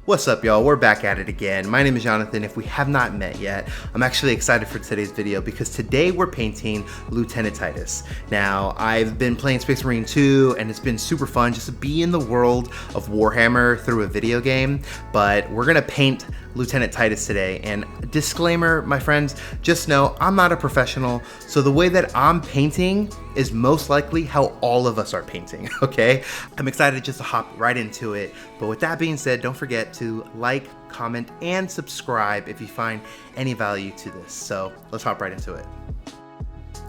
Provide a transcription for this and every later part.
What's up, y'all? We're back at it again. My name is Jonathan. If we have not met yet, I'm actually excited for today's video because today we're painting Lieutenant Titus. Now, I've been playing Space Marine 2 and it's been super fun just to be in the world of Warhammer through a video game, but we're gonna paint Lieutenant Titus today. And disclaimer, my friends, just know I'm not a professional, so the way that I'm painting is most likely how all of us are painting, okay? I'm excited just to hop right into it, but with that being said, don't forget to like, comment, and subscribe if you find any value to this. So let's hop right into it.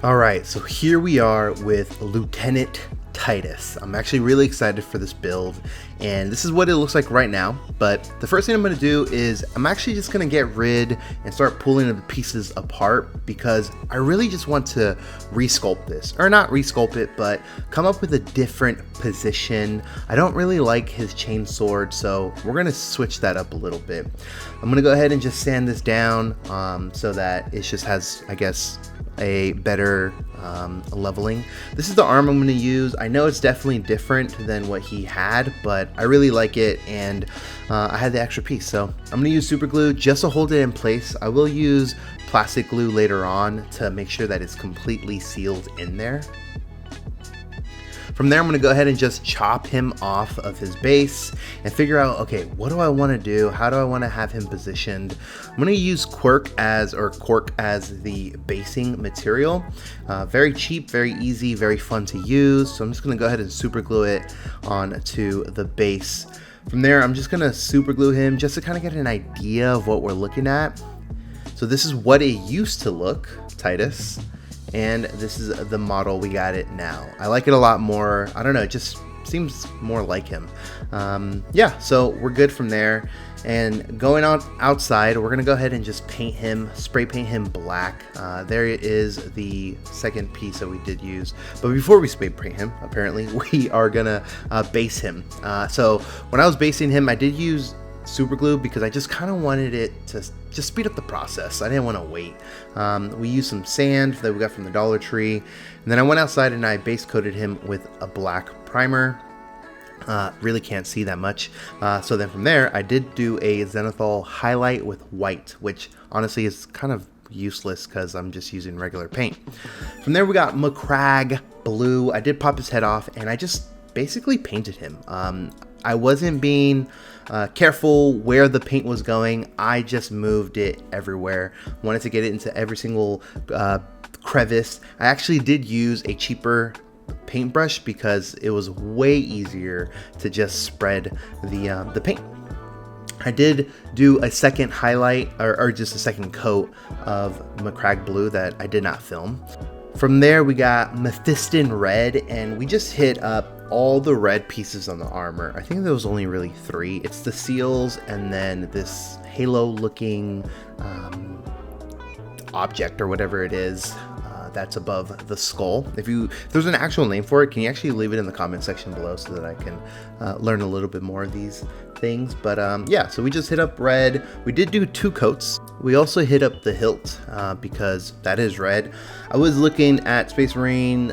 All right, so here we are with Lieutenant Titus. I'm actually really excited for this build, and this is what it looks like right now. But the first thing I'm going to do is I'm actually just going to get rid and start pulling the pieces apart because I really just want to resculpt this, or not resculpt it, but come up with a different position. I don't really like his chain sword, so we're going to switch that up a little bit. I'm going to go ahead and just sand this down so that it just has, I guess, a better leveling. This is the arm I'm going to use. I know it's definitely different than what he had, but I really like it, and I had the extra piece, so I'm going to use super glue just to hold it in place. I will use plastic glue later on to make sure that it's completely sealed in there. From there, I'm going to go ahead and just chop him off of his base and figure out, okay, what do I want to do? How do I want to have him positioned? I'm going to use cork as the basing material. Very cheap, very easy, very fun to use. So I'm just going to go ahead and super glue it onto the base. From there, I'm just going to super glue him just to kind of get an idea of what we're looking at. So this is what it used to look, Titus. And this is the model we got it now. I like it a lot more. I don't know, it just seems more like him. Yeah, so we're good from there. And going on outside, we're gonna go ahead and just paint him, spray paint him black. There is the second piece that we did use. But before we spray paint him, apparently, we are gonna base him. So when I was basing him, I did use super glue because I just kind of wanted it to just speed up the process. I didn't want to wait. We used some sand that we got from the Dollar Tree, and then I went outside and I base coated him with a black primer. Really can't see that much. So then from there, I did do a zenithal highlight with white, which honestly is kind of useless because I'm just using regular paint. From there, we got Macragge blue. I did pop his head off and I just basically painted him. I wasn't being careful where the paint was going. I just moved it everywhere. Wanted to get it into every single crevice. I actually did use a cheaper paintbrush because it was way easier to just spread the paint. I did do a second highlight or just a second coat of Macragge blue that I did not film. From there, we got Mephiston red, and we just hit up all the red pieces on the armor. I think there was only really 3. It's the seals and then this halo looking object or whatever it is that's above the skull. If there's an actual name for it, can you actually leave it in the comment section below so that I can learn a little bit more of these things. But yeah, so we just hit up red. We did do 2 coats. We also hit up the hilt because that is red. I was looking at Space Marine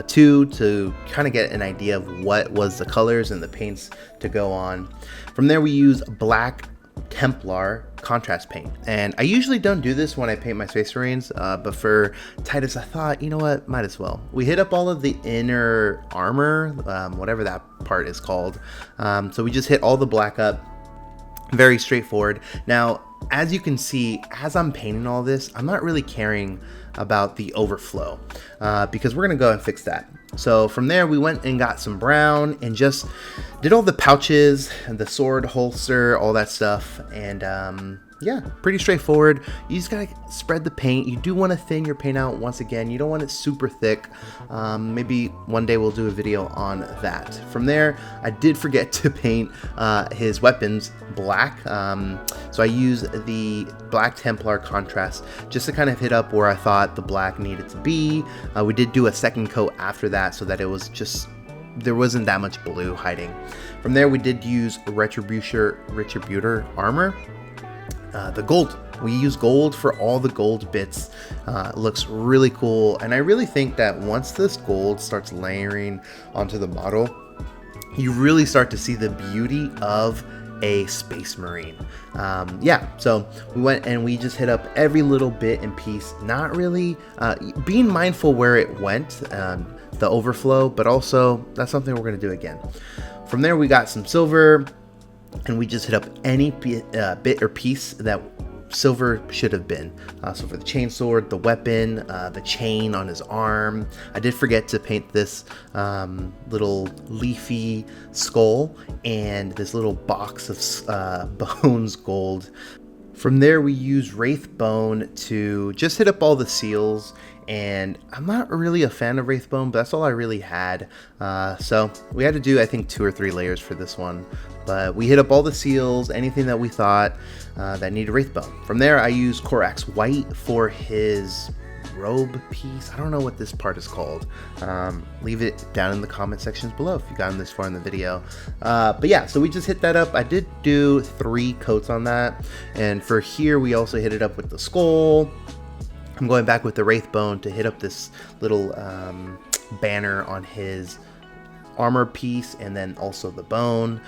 2 to kind of get an idea of what was the colors and the paints to go on. From there, we use black Templar contrast paint, and I usually don't do this when I paint my Space Marines, but for Titus I thought, you know what, might as well. We hit up all of the inner armor, whatever that part is called, so we just hit all the black up. Very straightforward. Now, as you can see, as I'm painting all this, I'm not really caring about the overflow because we're gonna go and fix that. So from there, we went and got some brown and just did all the pouches and the sword holster, all that stuff. And yeah, pretty straightforward. You just gotta spread the paint. You do want to thin your paint out once again. You don't want it super thick. Maybe one day we'll do a video on that. From there, I did forget to paint his weapons black. So I used the black Templar contrast just to kind of hit up where I thought the black needed to be. We did do a second coat after that so that it was just, there wasn't that much blue hiding. From there, we did use Retributor armor. The gold, we use gold for all the gold bits. It looks really cool, and I really think that once this gold starts layering onto the model, you really start to see the beauty of a Space Marine. Yeah, so we went and we just hit up every little bit and piece, not really being mindful where it went, the overflow, but also that's something we're going to do again. From there, we got some silver, and we just hit up any bit or piece that silver should have been. So for the chainsword, the weapon, the chain on his arm. I did forget to paint this little leafy skull and this little box of bones gold. From there, we used Wraith Bone to just hit up all the seals, and I'm not really a fan of Wraith Bone, but that's all I really had. So we had to do, I think, 2 or 3 layers for this one, but we hit up all the seals, anything that we thought that needed Wraith Bone. From there, I used Korax White for his robe piece. I don't know what this part is called. Leave it down in the comment sections below if you've gotten this far in the video. But yeah, so we just hit that up. I did do 3 coats on that, and for here we also hit it up with the skull. I'm going back with the Wraith Bone to hit up this little banner on his armor piece, and then also the bone.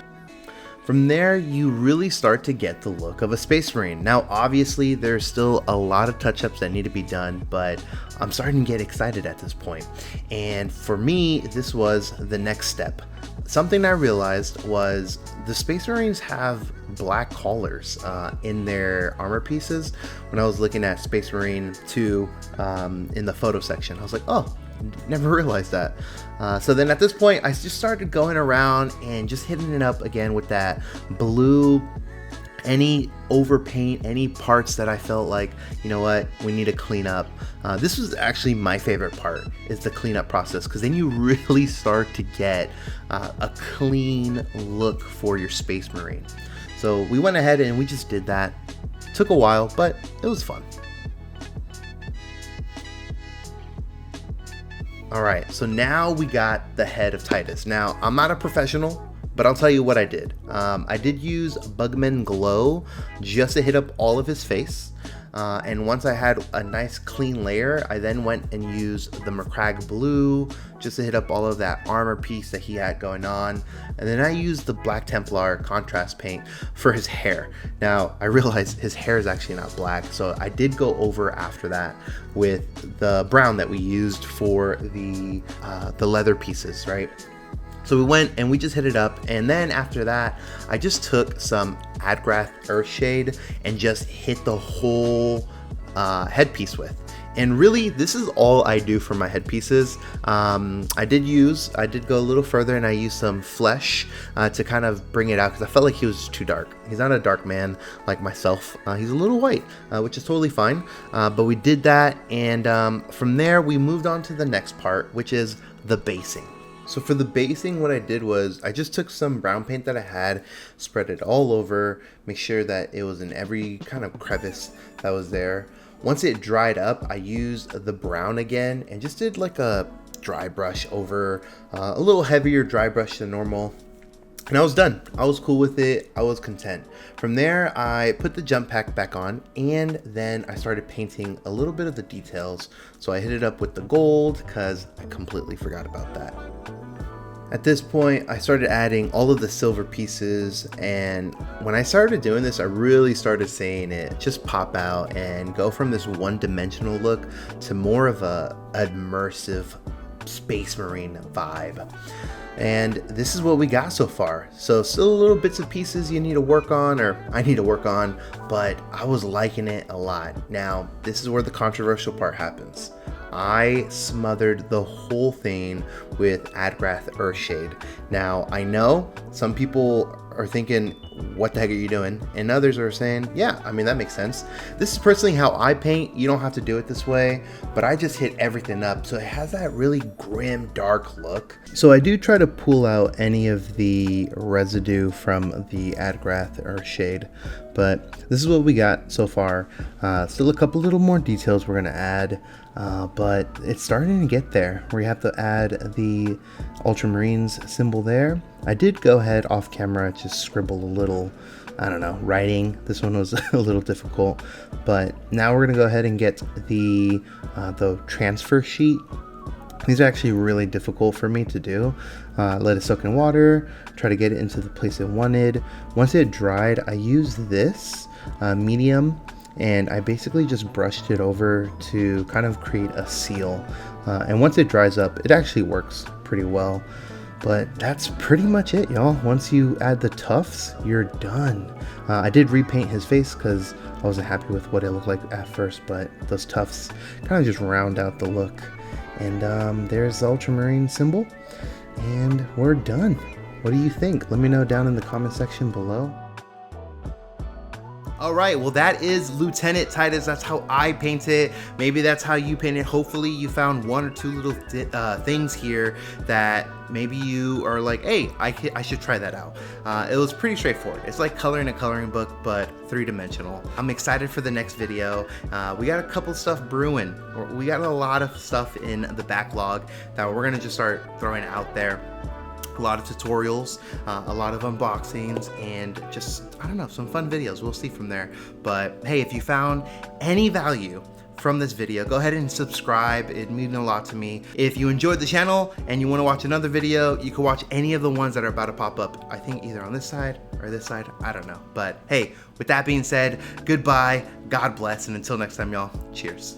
From there, you really start to get the look of a Space Marine. Now, obviously, there's still a lot of touch-ups that need to be done, but I'm starting to get excited at this point. And for me, this was the next step. Something I realized was the Space Marines have black collars in their armor pieces. When I was looking at Space Marine 2 in the photo section, I was like, oh, never realized that. So then at this point, I just started going around and just hitting it up again with that blue, any overpaint, any parts that I felt like, you know what, we need to clean up. This was actually my favorite part, is the cleanup process, because then you really start to get a clean look for your Space Marine. So we went ahead and we just did that. Took a while, but it was fun. Alright, so now we got the head of Titus. Now, I'm not a professional, but I'll tell you what I did. I did use Bugman Glow just to hit up all of his face. And once I had a nice clean layer, I then went and used the Macragge Blue just to hit up all of that armor piece that he had going on. And then I used the Black Templar contrast paint for his hair. Now, I realized his hair is actually not black, so I did go over after that with the brown that we used for the leather pieces, right? So we went and we just hit it up, and then after that, I just took some Adgrath Earthshade and just hit the whole headpiece with. And really, this is all I do for my headpieces. I did go a little further, and I used some flesh to kind of bring it out, because I felt like he was too dark. He's not a dark man like myself. He's a little white, which is totally fine. But we did that, and from there, we moved on to the next part, which is the basing. So for the basing, what I did was I just took some brown paint that I had, spread it all over, make sure that it was in every kind of crevice that was there. Once it dried up, I used the brown again and just did like a dry brush over, a little heavier dry brush than normal. And I was done. I was cool with it. I was content. From there, I put the jump pack back on, and then I started painting a little bit of the details. So I hit it up with the gold because I completely forgot about that. At this point, I started adding all of the silver pieces, and when I started doing this, I really started seeing it just pop out and go from this one-dimensional look to more of a immersive Space Marine vibe. And this is what we got so far. So still little bits and pieces you need to work on, or I need to work on, but I was liking it a lot. Now, this is where the controversial part happens. I smothered the whole thing with Adgrath Earthshade. Now, I know some people are thinking, what the heck are you doing? And others are saying, yeah, I mean, that makes sense. This is personally how I paint. You don't have to do it this way, but I just hit everything up, so it has that really grim, dark look. So I do try to pull out any of the residue from the Adgrath Earthshade, but this is what we got so far. Still a couple little more details we're gonna add, but it's starting to get there. We have to add the Ultramarines symbol there. I did go ahead off camera, just scribble a little, I don't know, writing. This one was a little difficult, but now we're gonna go ahead and get the transfer sheet These are actually really difficult for me to do. Let it soak in water, try to get it into the place it wanted. Once it dried, I used this medium, and I basically just brushed it over to kind of create a seal. And once it dries up, it actually works pretty well. But that's pretty much it, y'all. Once you add the tufts, you're done. I did repaint his face because I wasn't happy with what it looked like at first, but those tufts kind of just round out the look. And there's the Ultramarine symbol, and we're done. What do you think? Let me know down in the comment section below. All right, well, that is Lieutenant Titus. That's how I paint it. Maybe that's how you paint it. Hopefully you found one or two little things here that maybe you are like, hey, I should try that out. It was pretty straightforward. It's like coloring a coloring book, but three-dimensional. I'm excited for the next video. We got a couple stuff brewing. We got a lot of stuff in the backlog that we're gonna just start throwing out there. A lot of tutorials, a lot of unboxings, and just, I don't know, some fun videos. We'll see from there. But hey, if you found any value from this video, go ahead and subscribe. It means a lot to me. If you enjoyed the channel and you want to watch another video, you can watch any of the ones that are about to pop up. I think either on this side or this side, I don't know. But hey, with that being said, goodbye, God bless, and until next time, y'all, cheers.